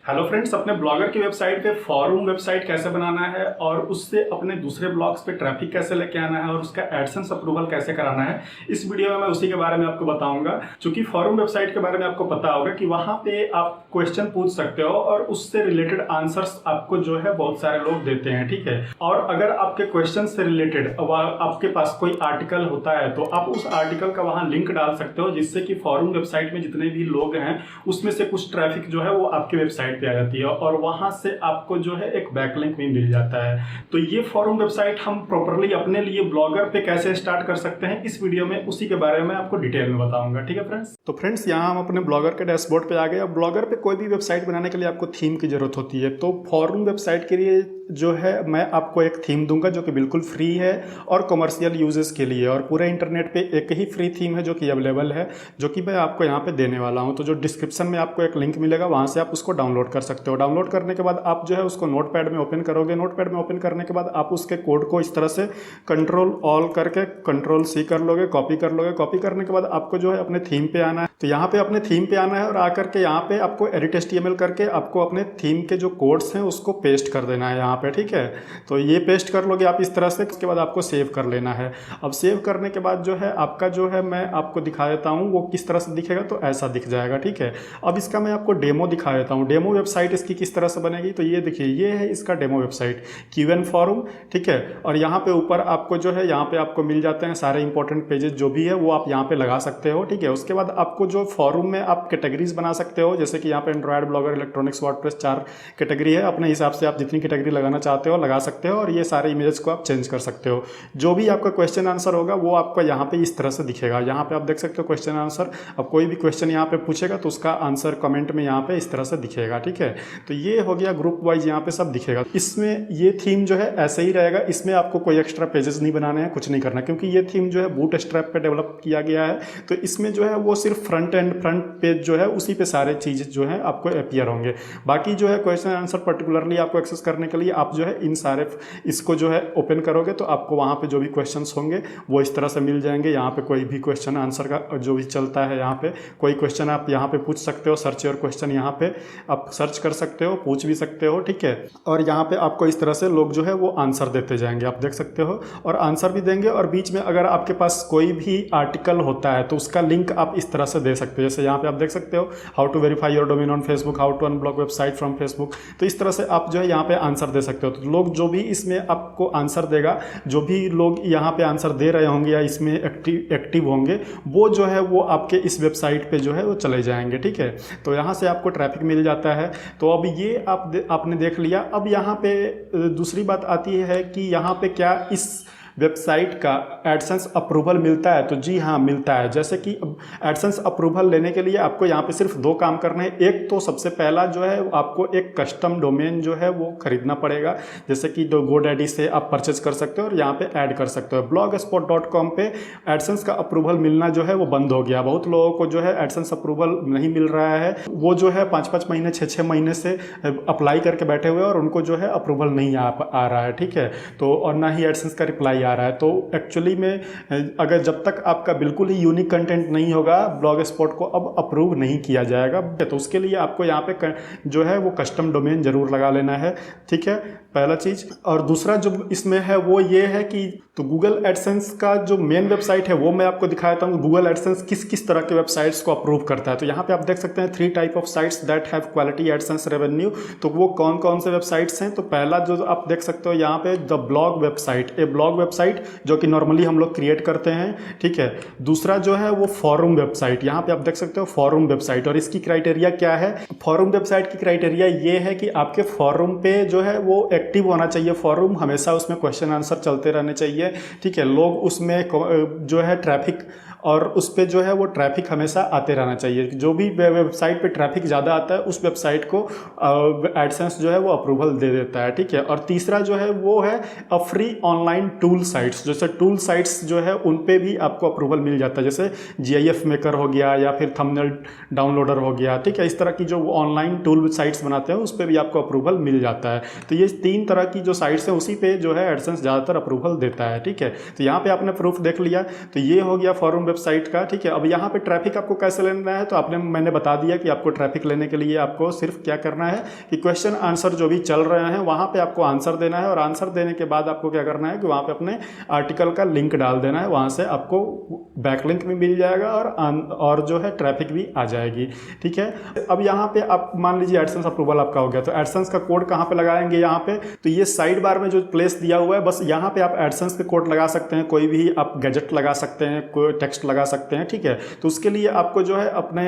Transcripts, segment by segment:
Hello friends, अपने blogger की website पे फॉर्म वेबसाइट कैसे बनाना है और उससे अपने दूसरे ब्लॉग्स पे ट्रैफिक कैसे लेके आना है और उसका एडसेंस अप्रूवल कैसे कराना है, इस वीडियो में मैं उसी के बारे में आपको बताऊंगा। क्योंकि फॉर्म वेबसाइट के बारे में आपको पता होगा कि वहां पे आप क्वेश्चन पूछ सकते हो और उससे रिलेटेड आंसर्स आपको जो है बहुत सारे लोग देते हैं, ठीक है। और अगर आपके क्वेश्चन से रिलेटेड आपके पास कोई आर्टिकल होता है तो आप उस आर्टिकल का वहां लिंक डाल सकते हो, जिससे कि फॉर्म वेबसाइट में जितने भी लोग हैं उसमें से कुछ ट्रैफिक जो है वो आपके वेबसाइट पे आ जाती है और वहां से आपको जो है एक बैकलिंक भी मिल जाता है। तो ये फॉर्म वेबसाइट हम प्रॉपर्ली अपने लिए ब्लॉगर पे कैसे स्टार्ट कर सकते हैं, इस वीडियो में उसी के बारे में आपको डिटेल में बताऊंगा, ठीक है फ्रेंड्स। तो फ्रेंड्स, यहाँ हम अपने ब्लॉगर के डैशबोर्ड पे आ गए। अब ब्लॉगर पे कोई भी वेबसाइट बनाने के लिए आपको थीम की जरूरत होती है। तो फॉर्म वेबसाइट के लिए जो है मैं आपको एक थीम दूंगा जो कि बिल्कुल फ्री है और कमर्शियल यूजेस के लिए, और पूरे इंटरनेट पे एक ही फ्री थीम है जो कि अवेलेबल है, जो कि मैं आपको यहाँ पे देने वाला हूँ। तो जो डिस्क्रिप्शन में आपको एक लिंक मिलेगा, वहाँ से आप उसको डाउनलोड कर सकते हो। डाउनलोड करने के बाद आप जो है उसको नोटपैड में ओपन करोगे। नोटपैड में ओपन करने के बाद आप उसके कोड को इस तरह से कंट्रोल ऑल करके कंट्रोल सी कर लोगे, कॉपी कर लोगे। कॉपी करने के बाद आपको जो है अपने थीम पे आना है। तो यहाँ पे अपने थीम पे आना है और आकर के यहाँ पे आपको एडिट HTML करके आपको अपने थीम के जो कोड्स हैं उसको पेस्ट कर देना है यहाँ पे, ठीक है। तो ये पेस्ट कर लोगे आप इस तरह से। उसके बाद आपको सेव कर लेना है। अब सेव करने के बाद जो है आपका जो है मैं आपको दिखा देता हूँ वो किस तरह से दिखेगा। तो ऐसा दिख जाएगा, ठीक है। अब इसका मैं आपको डेमो दिखा देता हूँ। डेमो वेबसाइट इसकी किस तरह से बनेगी, तो ये देखिए, ये है इसका डेमो वेबसाइट क्यूएन फॉर्म, ठीक है। और यहाँ पे ऊपर आपको जो है यहाँ पे आपको मिल जाते हैं सारे इंपॉर्टेंट पेजेस जो भी है वो आप यहाँ पे लगा सकते हो, ठीक है। उसके बाद आपको जो फॉर्म में आप कैटेगरीज बना सकते हो, जैसे कि यहाँ पे Android, blogger, electronics, WordPress 4 category है। अपने हिसाब से आप जितनी कैटेगरी लगाना चाहते हो लगा सकते हो और ये सारे इमेजेस को आप चेंज कर सकते हो। जो भी आपका क्वेश्चन आंसर होगा वो आपका यहाँ पे इस तरह से दिखेगा। यहाँ पे आप देख सकते हो क्वेश्चन आंसर। अब कोई भी क्वेश्चन यहाँ पे पूछेगा तो उसका आंसर कमेंट में यहाँ पे इस तरह से दिखेगा, ठीक है। तो ये हो गया ग्रुप वाइज, यहाँ पे सब दिखेगा। इसमें ये थीम जो है ऐसे ही रहेगा। इसमें आपको कोई एक्स्ट्रा पेजेस नहीं बनाने हैं, कुछ नहीं करना, क्योंकि ये थीम जो है बूट स्ट्रैप पे डेवलप किया गया है। तो इसमें जो है वो सिर्फ फ्रंट पेज जो है उसी पे सारे चीज़ जो है आपको अपीयर होंगे। बाकी जो है क्वेश्चन आंसर पर्टिकुलरली आपको एक्सेस करने के लिए आप जो है इन सारे इसको जो है ओपन करोगे तो आपको वहाँ पे जो भी क्वेश्चंस होंगे वो इस तरह से मिल जाएंगे। यहाँ पे कोई भी क्वेश्चन आंसर का जो भी चलता है, यहाँ पे कोई क्वेश्चन आप यहाँ पे पूछ सकते हो। सर्च और क्वेश्चन यहाँ पे आप सर्च कर सकते हो, पूछ भी सकते हो, ठीक है। और यहाँ पे आपको इस तरह से लोग जो है वो आंसर देते जाएंगे, आप देख सकते हो, और आंसर भी देंगे। और बीच में अगर आपके पास कोई भी आर्टिकल होता है तो उसका लिंक आप इस तरह से दे सकते हो। जैसे यहाँ पे आप देख सकते हो, how to verify your domain on Facebook, how to unblock website from Facebook. तो इस तरह से आप जो है यहाँ पे आंसर दे सकते हो। तो लोग जो भी इसमें आपको आंसर देगा, जो भी लोग यहाँ पे आंसर दे रहे होंगे या इसमें एक्टिव होंगे, वो जो है वो आपके इस वेबसाइट पे जो है वो चले जाएंगे, ठीक है। तो यहाँ से आपको ट्रैफिक मिल जाता है। तो अब ये आपने देख लिया। अब यहाँ पे दूसरी बात आती है कि यहाँ पे क्या इस वेबसाइट का एडसेंस अप्रूवल मिलता है। तो जी हाँ, मिलता है। जैसे कि एडसेंस अप्रूवल लेने के लिए आपको यहाँ पे सिर्फ 2 काम करने हैं। एक तो सबसे पहला जो है आपको एक कस्टम डोमेन जो है वो खरीदना पड़ेगा, जैसे कि GoDaddy से आप परचेज कर सकते हो और यहाँ पे ऐड कर सकते हो। blogspot.com पे एडसेंस का अप्रूवल मिलना जो है वो बंद हो गया। बहुत लोगों को जो है एडसेंस अप्रूवल नहीं मिल रहा है। वो जो है 5-5 महीने 6-6 महीने से अप्लाई करके बैठे हुए और उनको जो है अप्रूवल नहीं आ रहा है, ठीक है। तो और ना ही एडसेंस का रिप्लाई आ रहा है। तो एक्चुअली में अगर जब तक आपका बिल्कुल ही यूनिक कंटेंट नहीं होगा, ब्लॉग स्पॉट को अब अप्रूव नहीं किया जाएगा। तो उसके लिए आपको यहाँ पे जो है वो कस्टम डोमेन जरूर लगा लेना है, ठीक है, पहला चीज। और दूसरा जो इसमें है वो ये है कि तो गूगल एडसेंस का जो मेन वेबसाइट है वो मैं आपको दिखाता हूँ। गूगल एडसेंस किस किस तरह के वेबसाइट्स को अप्रूव करता है। तो यहाँ पे आप देख सकते हैं 3 type of sites that have quality AdSense revenue. तो वो कौन कौन से वेबसाइट्स हैं। तो पहला जो आप देख सकते हो यहाँ पे the blog website, A blog website जो कि नॉर्मली हम लोग क्रिएट करते हैं, ठीक है। दूसरा जो है वो फॉरम वेबसाइट, यहाँ पे आप देख सकते हो फॉरम वेबसाइट। और इसकी क्राइटेरिया क्या है। फॉरम वेबसाइट की क्राइटेरिया ये है कि आपके फॉरम पे जो है वो एक्टिव होना चाहिए। फॉरम हमेशा उसमें क्वेश्चन आंसर चलते रहने चाहिए, ठीक है। लोग उसमें जो है ट्रैफिक, और उस पर जो है वो ट्रैफिक हमेशा आते रहना चाहिए। जो भी वेबसाइट पे ट्रैफिक ज़्यादा आता है उस वेबसाइट को एडसेंस जो है वो अप्रूवल दे देता है, ठीक है। और तीसरा जो है वो है फ्री ऑनलाइन टूल साइट्स। जैसे टूल साइट्स जो है उन पे भी आपको अप्रूवल मिल जाता है, जैसे GIF मेकर हो गया या फिर थंबनेल डाउनलोडर हो गया, ठीक है। इस तरह की जो ऑनलाइन टूल साइट्स बनाते हैं उस पर भी आपको अप्रूवल मिल जाता है। तो ये 3 तरह की जो साइट्स हैं उसी पे जो है एडसेंस ज़्यादातर अप्रूवल देता है, ठीक है। तो यहाँ पे आपने प्रूफ देख लिया। तो ये हो गया फॉरम वेबसाइट का, ठीक है। अब यहाँ पे ट्रैफिक आपको कैसे लेना है, तो मैंने बता दिया कि आपको ट्रैफिक लेने के लिए आपको सिर्फ क्या करना है कि क्वेश्चन आंसर जो भी चल रहे हैं वहाँ पे आपको आंसर देना है, और आंसर देने के बाद आपको क्या करना है कि वहाँ पे अपने आर्टिकल का लिंक डाल देना है। वहाँ से आपको बैकलिंक भी मिल जाएगा और जो है ट्रैफिक भी आ जाएगी, ठीक है। अब यहाँ पे आप मान लीजिए एडसेंस अप्रूवल आपका हो गया, तो एडसेंस का कोड कहाँ पे लगाएंगे, यहाँ पे। तो ये साइड बार में जो प्लेस दिया हुआ है, बस यहाँ पे आप एडसेंस के कोड लगा सकते हैं, कोई भी आप गैजेट लगा सकते हैं, कोई टेक्स्ट लगा सकते हैं, ठीक है। तो उसके लिए आपको जो है अपने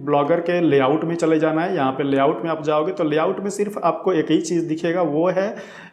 ब्लॉगर के लेआउट में चले जाना है। यहाँ पे लेआउट में आप जाओगे तो लेआउट में सिर्फ आपको एक ही चीज़ दिखेगा, वो है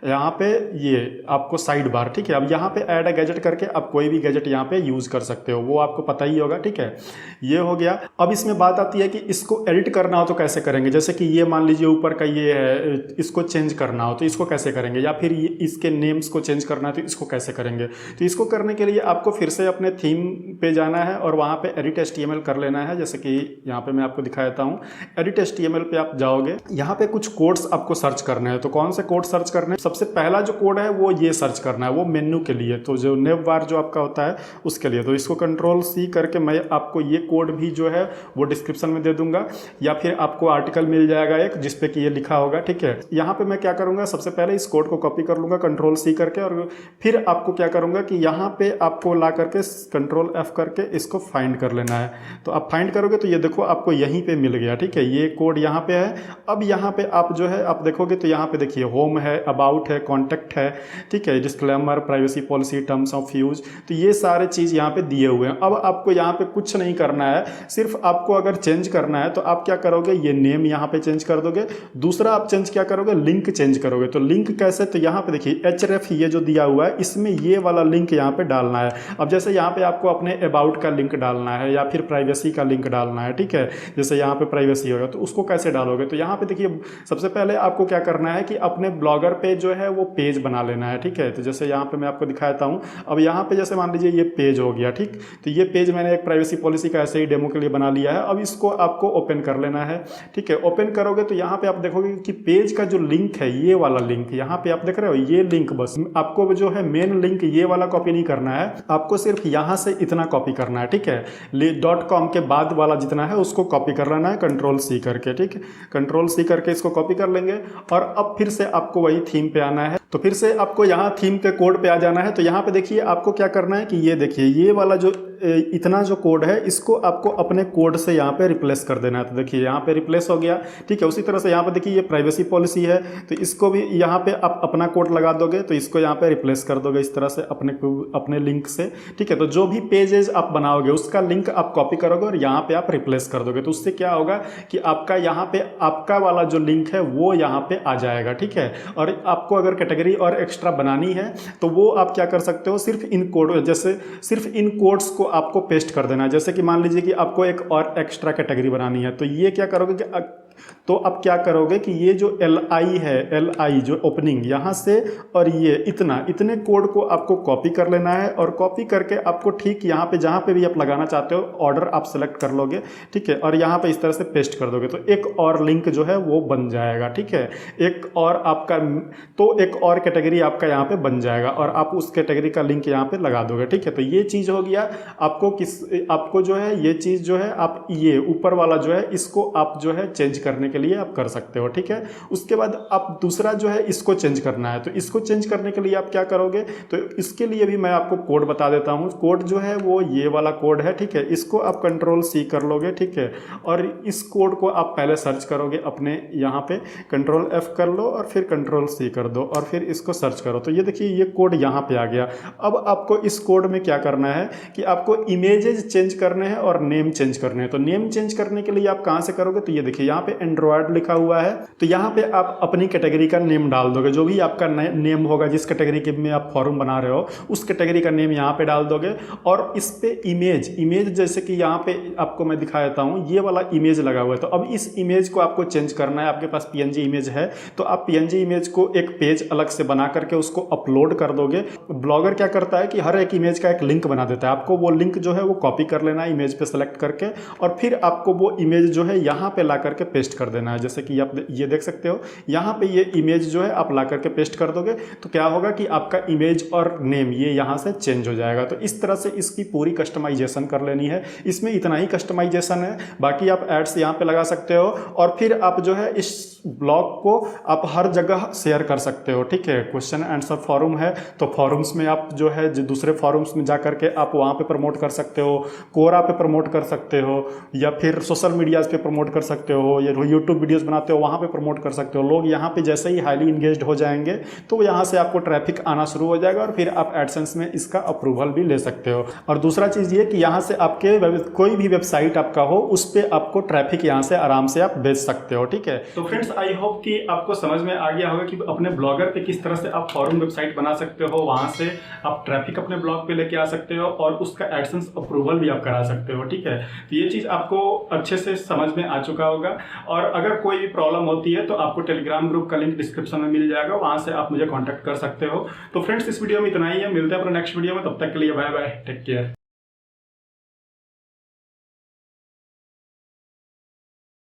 यहाँ पे ये आपको साइड बार, ठीक है। अब यहाँ पे ऐड अ गैजेट करके आप कोई भी गैजेट यहाँ पे यूज कर सकते हो, वो आपको पता ही होगा, ठीक है। ये हो गया। अब इसमें बात आती है कि इसको एडिट करना हो तो कैसे करेंगे। जैसे कि ये मान लीजिए ऊपर का ये है, इसको चेंज करना हो तो इसको कैसे करेंगे, या फिर इसके नेम्स को चेंज करना है तो इसको कैसे करेंगे। तो इसको करने के लिए आपको फिर से अपने थीम पे जाना है और वहाँ पे एडिट HTML कर लेना है। जैसे कि यहाँ पे मैं आपको दिखा देता हूँ, एडिट HTML पे आप जाओगे, यहाँ पे कुछ कोड्स आपको सर्च करने हैं। तो कौन से कोड सर्च करने हैं, सबसे पहला जो कोड है वो ये सर्च करना है, वो मेन्यू के लिए, तो जो नेव बार जो आपका होता है उसके लिए। तो इसको Ctrl+C करके मैं आपको ये कोड भी जो है वो डिस्क्रिप्शन में दे दूंगा, या फिर आपको आर्टिकल मिल जाएगा एक जिसपे कि ये लिखा होगा, ठीक है। यहाँ पे मैं क्या करूँगा, सबसे पहले इस कोड को कॉपी कर लूँगा Ctrl+C करके, और फिर आपको क्या करूँगा कि यहाँ पे आपको ला करके Ctrl+F करके इसको फाइंड कर लेना है। तो आप फाइंड करोगे तो ये देखो आपको यहीं पे मिल गया, ठीक है। ये कोड यहाँ पे है। अब यहाँ पे आप जो है आप देखोगे तो यहाँ पे देखिए होम है, अबाउट है, कॉन्टैक्ट है, ठीक है, disclaimer, privacy policy, terms of use, तो ये सारे चीज़ यहाँ पे दिए हुए हैं। अब आपको यहाँ पे कुछ नहीं करना है, सिर्फ आपको अगर चेंज करना है तो आप क्या करोगे, ये नेम यहाँ पे चेंज कर दोगे। दूसरा आप चेंज क्या करोगे, लिंक चेंज करोगे। तो लिंक कैसे, तो यहाँ पे देखिए href ये जो दिया हुआ है, इसमें ये वाला लिंक यहाँ पे डालना है। अब जैसे यहाँ पे आपको अपने अबाउट का लिंक डालना है या फिर प्राइवेसी का लिंक डालना है, ठीक है। जैसे यहाँ पे प्राइवेसी होगा तो उसको कैसे डालोगे, तो यहाँ पे देखिए सबसे पहले आपको क्या करना है कि अपने ब्लॉगर पे जो है वो पेज बना लेना है, ठीक है। तो जैसे यहाँ पे मैं आपको दिखाता हूँ, अब यहाँ पे जैसे मान लीजिए ये पेज हो गया, ठीक। तो ये पेज मैंने एक प्राइवेसी पॉलिसी का ऐसे ही डेमो के लिए बना लिया है। अब इसको आपको ओपन कर लेना है, ठीक है। ओपन करोगे तो यहाँ पे आप देखोगे कि पेज का जो लिंक है, ये वाला लिंक यहाँ पे आप देख रहे हो, ये लिंक, बस आपको जो है मेन लिंक ये वाला कॉपी नहीं करना है, आपको सिर्फ यहाँ से इतना कॉपी करना है, ठीक है। .com के बाद वाला जितना है उसको कॉपी कर लेना है Ctrl+C करके, ठीक है। Ctrl+C करके इसको कॉपी कर लेंगे, और अब फिर से आपको वही थीम पे आना है। तो फिर से आपको यहाँ थीम के कोड पे आ जाना है। तो यहाँ पे देखिए आपको क्या करना है कि ये देखिए ये वाला जो इतना जो कोड है, इसको आपको अपने कोड से यहाँ पे रिप्लेस कर देना है। तो देखिए यहाँ पे रिप्लेस हो गया, ठीक है। उसी तरह से यहाँ पे देखिए ये प्राइवेसी पॉलिसी है, तो इसको भी यहाँ पे आप अपना कोड लगा दोगे, तो इसको यहाँ पे रिप्लेस कर दोगे इस तरह से अपने लिंक से, ठीक है। तो जो भी पेजेस आप बनाओगे उसका लिंक आप कॉपी करोगे और यहाँ पे आप रिप्लेस कर दोगे। तो उससे क्या होगा कि आपका यहाँ पे आपका वाला जो लिंक है वो यहाँ पे आ जाएगा, ठीक है। और आपको अगर कैटेगरी और एक्स्ट्रा बनानी है तो वो आप क्या कर सकते हो, सिर्फ इन कोड, जैसे सिर्फ इन कोड्स को आपको पेस्ट कर देना है। जैसे कि मान लीजिए कि आपको एक और एक्स्ट्रा कैटेगरी बनानी है, तो ये क्या करोगे कि तो अब क्या करोगे कि ये जो LI है, LI जो ओपनिंग यहाँ से, और ये इतने कोड को आपको कॉपी कर लेना है, और कॉपी करके आपको ठीक यहाँ पे जहाँ पे भी आप लगाना चाहते हो ऑर्डर आप सेलेक्ट कर लोगे, ठीक है। और यहाँ पे इस तरह से पेस्ट कर दोगे, तो एक और लिंक जो है वो बन जाएगा, ठीक है। एक और आपका तो एक और कैटेगरी आपका यहाँ पे बन जाएगा, और आप उस कैटेगरी का लिंक यहाँ पे लगा दोगे, ठीक है। तो ये चीज़ हो गया। आपको जो है ये चीज़ जो है आप ये ऊपर वाला जो है इसको आप जो है चेंज करने के लिए आप कर सकते हो, ठीक है। उसके बाद आप दूसरा जो है इसको चेंज करना है, तो इसको चेंज करने के लिए आप क्या करोगे, तो इसके लिए भी मैं आपको कोड बता देता हूँ। कोड जो है वो ये वाला कोड है, ठीक है। इसको आप Ctrl+C कर लोगे, ठीक है। और इस कोड को आप पहले सर्च करोगे अपने यहाँ पे, Ctrl+F कर लो और फिर Ctrl+C कर दो और फिर इसको सर्च करो। तो ये देखिए ये कोड यहाँ पे आ गया। अब आपको इस कोड में क्या करना है कि आपको इमेजेस चेंज करने हैं और नेम चेंज करने हैं। तो नेम चेंज करने के लिए आप कहाँ से करोगे, तो ये देखिए यहाँ पे एंड्रॉयड लिखा हुआ है, तो यहाँ पे आप अपनी कैटेगरी का नेम डाल दोगे। जो भी आपका नेम होगा, जिस कैटेगरी के में आप फॉर्म बना रहे हो उस कैटेगरी का नेम यहाँ पे डाल दोगे। और इस पे इमेज जैसे कि यहाँ पे आपको मैं दिखा देता हूँ, ये वाला इमेज लगा हुआ है। तो अब इस इमेज को आपको चेंज करना है। आपके पास PNG इमेज है तो आप PNG इमेज को एक पेज अलग से बना करके उसको अपलोड कर दोगे। ब्लॉगर क्या करता है कि हर एक इमेज का एक लिंक बना देता है। आपको वो लिंक जो है वो कॉपी कर लेना है इमेज पे सेलेक्ट करके, और फिर आपको वो इमेज जो है यहाँ पे ला करके पेस्ट कर देना है। जैसे कि आप ये देख सकते हो यहाँ पे ये इमेज जो है आप ला करके पेस्ट कर दोगे तो क्या होगा कि आपका इमेज और नेम ये यहाँ से चेंज हो जाएगा। तो इस तरह से इसकी पूरी कस्टमाइजेशन कर लेनी है। इसमें इतना ही कस्टमाइजेशन है, बाकी आप एड्स यहाँ पे लगा सकते हो और फिर आप जो है इस ब्लॉग को आप हर जगह शेयर कर सकते हो। ठीक है, क्वेश्चन आंसर फॉरम है तो फॉरम्स में आप जो है जो दूसरे फॉरम्स में जा करके आप वहाँ पे प्रमोट कर सकते हो, कोरा पे प्रमोट कर सकते हो, या फिर सोशल मीडियाज पे प्रमोट कर सकते हो, या यूट्यूब वीडियोस बनाते हो वहाँ पे प्रमोट कर सकते हो। लोग यहाँ पे जैसे ही हाईली इंगेज्ड हो जाएंगे तो यहाँ से आपको ट्रैफिक आना शुरू हो जाएगा और फिर आप एडसेंस में इसका अप्रूवल भी ले सकते हो। और दूसरा चीज़ ये कि यहाँ से आपके कोई भी वेबसाइट आपका हो उस पर आपको ट्रैफिक यहाँ से आराम से आप भेज सकते हो। ठीक है, तो फ्रेंड्स आई होप कि आपको समझ में आ गया होगा कि अपने ब्लॉगर पे किस तरह से आप फॉरम वेबसाइट बना सकते हो, वहाँ से आप ट्रैफिक अपने ब्लॉग पे लेके आ सकते हो और उसका एडसेंस अप्रूवल भी आप करा सकते हो। ठीक है, तो ये चीज़ आपको अच्छे से समझ में आ चुका होगा। और अगर कोई भी प्रॉब्लम होती है तो आपको टेलीग्राम ग्रुप का लिंक डिस्क्रिप्शन में मिल जाएगा, वहाँ से आप मुझे कॉन्टैक्ट कर सकते हो। तो फ्रेंड्स इस वीडियो में इतना ही है, मिलते हैं अपने नेक्स्ट वीडियो में, तब तक के लिए बाय बाय, टेक केयर।